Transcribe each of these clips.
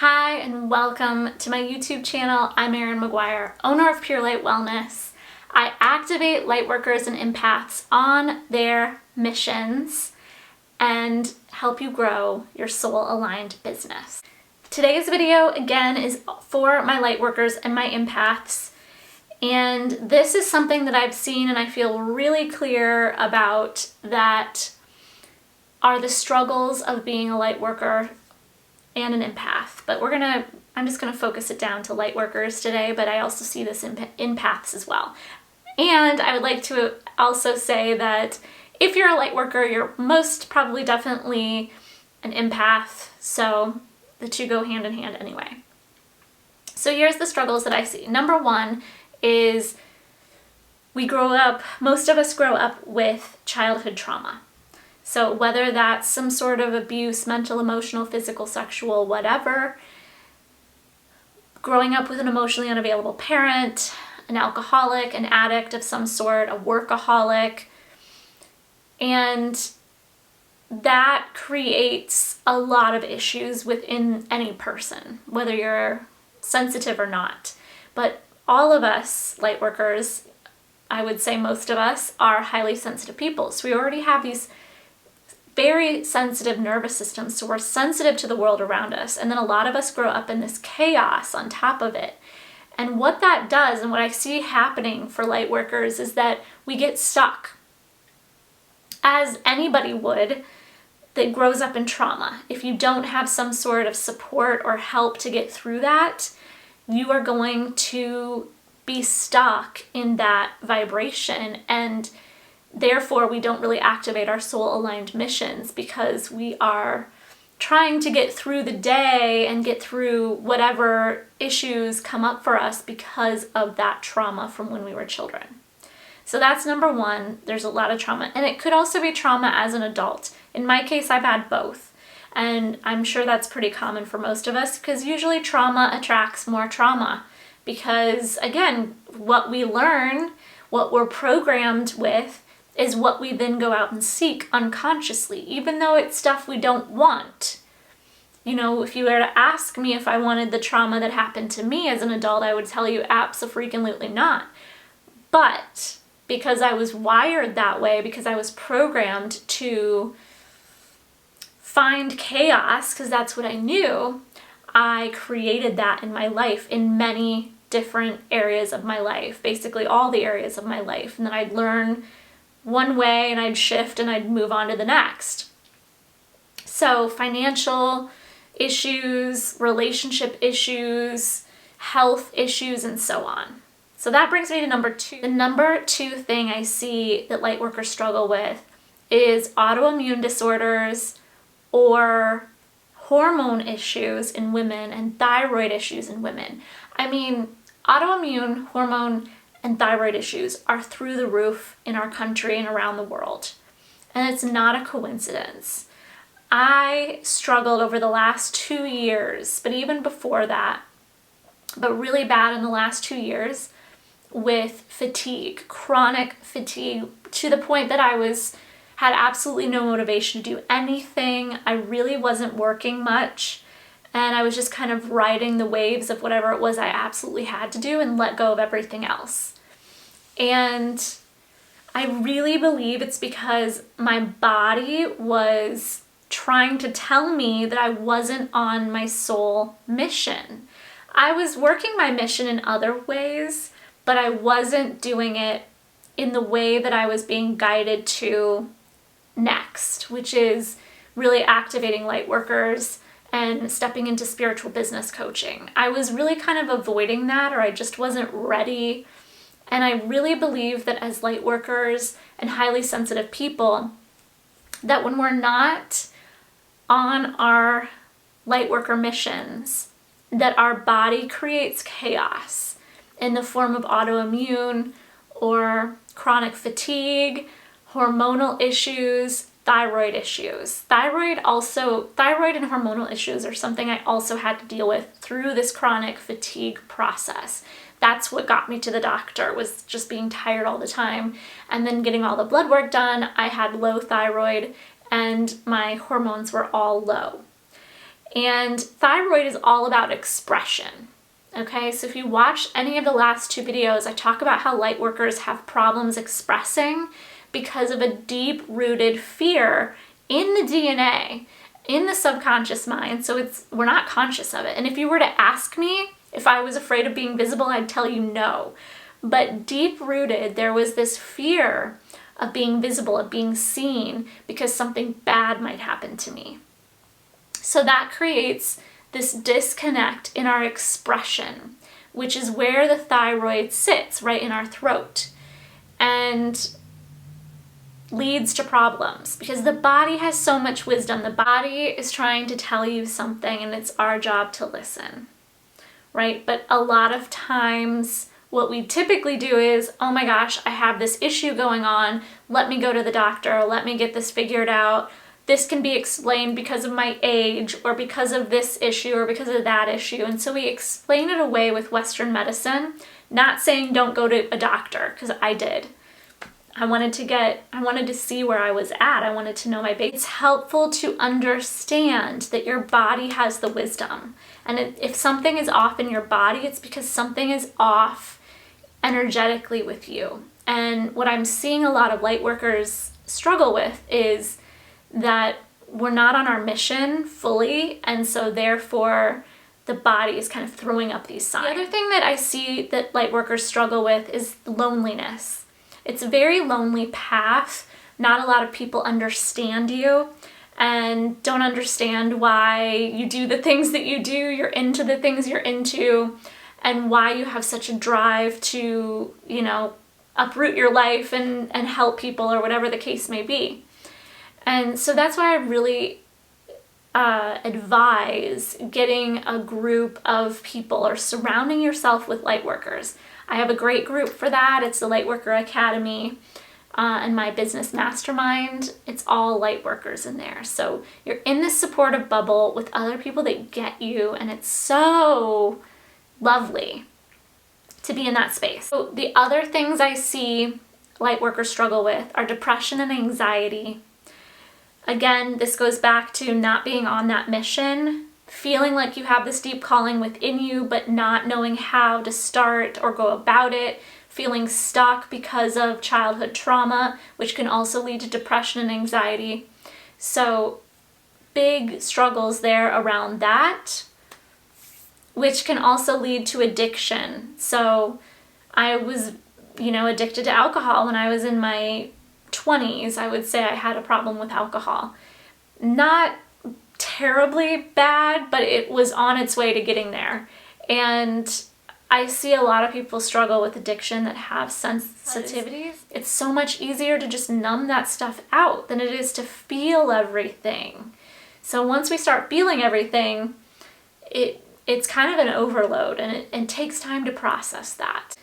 Hi and welcome to my YouTube channel. I'm Erin McGuire, owner of Pure Light Wellness. I activate lightworkers and empaths on their missions and help you grow your soul-aligned business. Today's video, again, is for my lightworkers and my empaths. And this is something that I've seen and I feel really clear about, that are the struggles of being a lightworker and an empath. But I'm just gonna focus it down to lightworkers today, but I also see this in empaths as well. And I would like to also say that if you're a lightworker, you're most probably definitely an empath, so the two go hand in hand anyway. So here's the struggles that I see. Number one is most of us grow up with childhood trauma. So whether that's some sort of abuse, mental, emotional, physical, sexual, whatever, growing up with an emotionally unavailable parent, an alcoholic, an addict of some sort, a workaholic, and that creates a lot of issues within any person, whether you're sensitive or not. But all of us lightworkers, I would say most of us, are highly sensitive people. So we already have these very sensitive nervous systems, so we're sensitive to the world around us. And then a lot of us grow up in this chaos on top of it. And what that does, and what I see happening for lightworkers, is that we get stuck, as anybody would that grows up in trauma. If you don't have some sort of support or help to get through that, you are going to be stuck in that vibration, and therefore we don't really activate our soul-aligned missions because we are trying to get through the day and get through whatever issues come up for us because of that trauma from when we were children. So that's number one. There's a lot of trauma, and it could also be trauma as an adult. In my case, I've had both, and I'm sure that's pretty common for most of us, because usually trauma attracts more trauma, because again, what we learn, what we're programmed with, is what we then go out and seek unconsciously, even though it's stuff we don't want. You know, if you were to ask me if I wanted the trauma that happened to me as an adult, I would tell you abso-freaking-lutely not. But because I was wired that way, because I was programmed to find chaos, because that's what I knew, I created that in my life, in many different areas of my life, basically all the areas of my life. And then I'd learn one way and I'd shift and I'd move on to the next. So financial issues, relationship issues, health issues, and so on. So that brings me to number two. The number two thing I see that lightworkers struggle with is autoimmune disorders or hormone issues in women and thyroid issues in women. I mean, autoimmune, hormone, and thyroid issues are through the roof in our country and around the world. And it's not a coincidence. I struggled over the last 2 years, but even before that, but really bad in the last 2 years, with fatigue, chronic fatigue, to the point that I had absolutely no motivation to do anything. I really wasn't working much. And I was just kind of riding the waves of whatever it was I absolutely had to do and let go of everything else. And I really believe it's because my body was trying to tell me that I wasn't on my soul mission. I was working my mission in other ways, but I wasn't doing it in the way that I was being guided to next, which is really activating lightworkers and stepping into spiritual business coaching. I was really kind of avoiding that, or I just wasn't ready. And I really believe that as lightworkers and highly sensitive people, that when we're not on our lightworker missions, that our body creates chaos in the form of autoimmune or chronic fatigue, hormonal issues, thyroid issues. Thyroid and hormonal issues are something I also had to deal with through this chronic fatigue process. That's what got me to the doctor, was just being tired all the time. And then getting all the blood work done, I had low thyroid and my hormones were all low. And thyroid is all about expression. Okay, so if you watch any of the last 2 videos, I talk about how Lightworkers have problems expressing because of a deep-rooted fear in the DNA, in the subconscious mind. So we're not conscious of it. And if you were to ask me if I was afraid of being visible, I'd tell you no. But deep-rooted, there was this fear of being visible, of being seen, because something bad might happen to me. So that creates this disconnect in our expression, which is where the thyroid sits, right in our throat, and leads to problems because the body has so much wisdom. The body is trying to tell you something, and it's our job to listen, right? But a lot of times what we typically do is, oh my gosh, I have this issue going on. Let me go to the doctor. Let me get this figured out. This can be explained because of my age or because of this issue or because of that issue. And so we explain it away with Western medicine, not saying don't go to a doctor, because I did. I wanted to see where I was at. I wanted to know my base. It's helpful to understand that your body has the wisdom. And if something is off in your body, it's because something is off energetically with you. And what I'm seeing a lot of Lightworkers struggle with is that we're not on our mission fully, and so therefore the body is kind of throwing up these signs. The other thing that I see that Lightworkers struggle with is loneliness. It's a very lonely path. Not a lot of people understand you and don't understand why you do the things that you do, you're into the things you're into, and why you have such a drive to, uproot your life and help people or whatever the case may be. And so that's why I really advise getting a group of people or surrounding yourself with Lightworkers. I have a great group for that. It's the Lightworker Academy and my business mastermind. It's all Lightworkers in there. So you're in this supportive bubble with other people that get you, and it's so lovely to be in that space. So the other things I see Lightworkers struggle with are depression and anxiety. Again, this goes back to not being on that mission, feeling like you have this deep calling within you, but not knowing how to start or go about it, feeling stuck because of childhood trauma, which can also lead to depression and anxiety. So big struggles there around that, which can also lead to addiction. So I was, addicted to alcohol when I was in my 20s. I would say I had a problem with alcohol. Not terribly bad, but it was on its way to getting there. And I see a lot of people struggle with addiction that have sensitivities. It's so much easier to just numb that stuff out than it is to feel everything. So once we start feeling everything, it's kind of an overload, and it takes time to process that.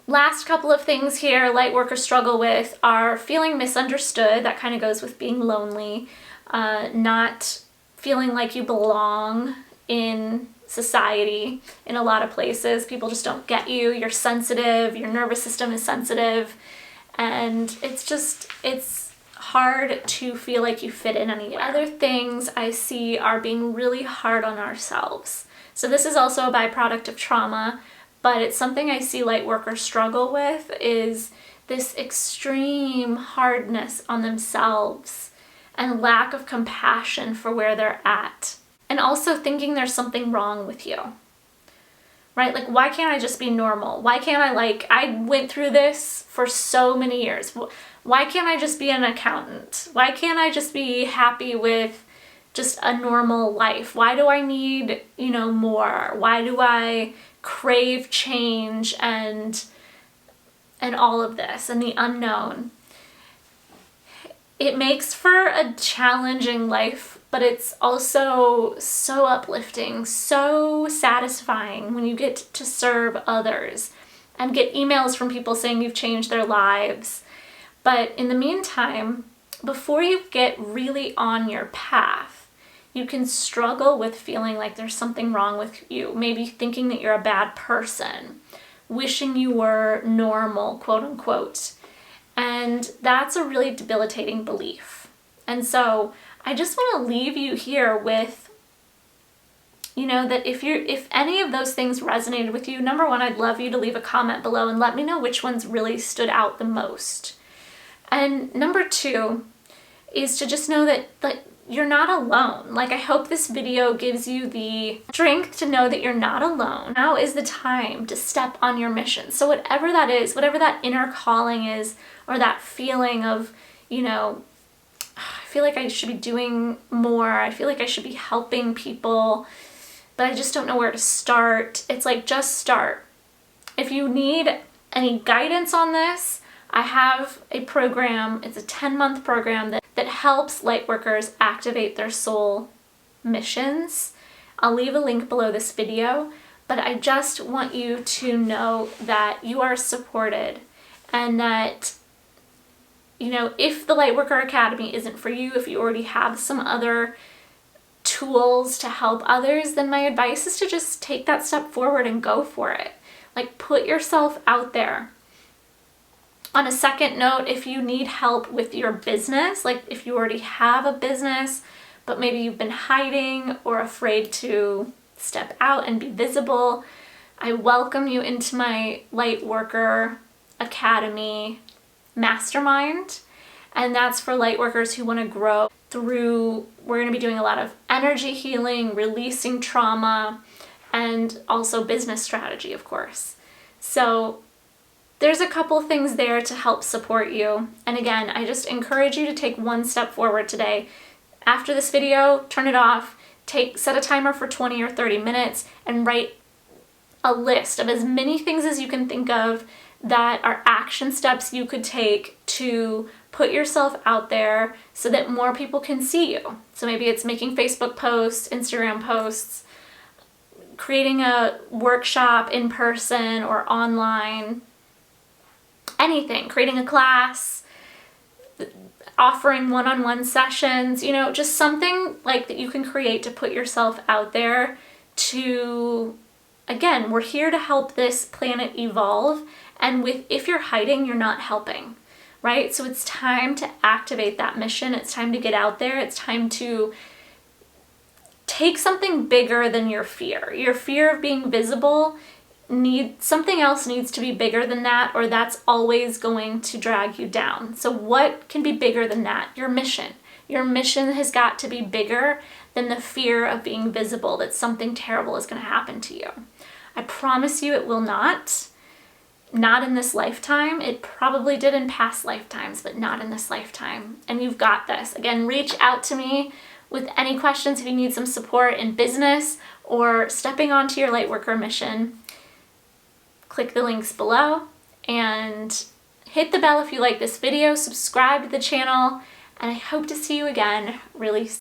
Last couple of things here Lightworkers struggle with are feeling misunderstood. That kind of goes with being lonely, not feeling like you belong in society in a lot of places. People just don't get you. You're sensitive. Your nervous system is sensitive. And it's hard to feel like you fit in anywhere. Other things I see are being really hard on ourselves. So this is also a byproduct of trauma, but it's something I see Lightworkers struggle with, is this extreme hardness on themselves and lack of compassion for where they're at. And also thinking there's something wrong with you, right? Like, why can't I just be normal? Why can't I went through this for so many years. Why can't I just be an accountant? Why can't I just be happy with just a normal life? Why do I need, more? Why do I crave change and all of this and the unknown? It makes for a challenging life, but it's also so uplifting, so satisfying when you get to serve others and get emails from people saying you've changed their lives. But in the meantime, before you get really on your path, you can struggle with feeling like there's something wrong with you, maybe thinking that you're a bad person, wishing you were normal, quote unquote. And that's a really debilitating belief. And so I just want to leave you here with you know, that if any of those things resonated with you, number one, I'd love you to leave a comment below and let me know which ones really stood out the most. And number two is to just know that you're not alone. Like, I hope this video gives you the strength to know that you're not alone. Now is the time to step on your mission. So whatever that is, whatever that inner calling is, or that feeling of, you know, I feel like I should be doing more, I feel like I should be helping people, but I just don't know where to start. It's like, just start. If you need any guidance on this, I have a program. It's a 10-month program that helps Lightworkers activate their soul missions. I'll leave a link below this video, but I just want you to know that you are supported, and that, you know, if the Lightworker Academy isn't for you, if you already have some other tools to help others, then my advice is to just take that step forward and go for it. Like, put yourself out there. On a second note, if you need help with your business, like if you already have a business, but maybe you've been hiding or afraid to step out and be visible, I welcome you into my Lightworker Academy mastermind. And that's for Lightworkers who want to grow through, we're going to be doing a lot of energy healing, releasing trauma, and also business strategy, of course. So there's a couple things there to help support you. And again, I just encourage you to take one step forward today. After this video, turn it off, set a timer for 20 or 30 minutes, and write a list of as many things as you can think of that are action steps you could take to put yourself out there so that more people can see you. So maybe it's making Facebook posts, Instagram posts, creating a workshop in person or online, anything, creating a class, offering one-on-one sessions, you know, just something like that you can create to put yourself out there to, again, we're here to help this planet evolve, and if you're hiding, you're not helping, right? So it's time to activate that mission. It's time to get out there. It's time to take something bigger than your fear. Your fear of being visible, something else needs to be bigger than that, or that's always going to drag you down. So what can be bigger than that? Your mission. Your mission has got to be bigger than the fear of being visible, that something terrible is going to happen to you. I promise you it will not. Not in this lifetime. It probably did in past lifetimes, but not in this lifetime. And you've got this. Again, reach out to me with any questions if you need some support in business or stepping onto your Lightworker mission. Click the links below and hit the bell if you like this video, subscribe to the channel, and I hope to see you again really soon.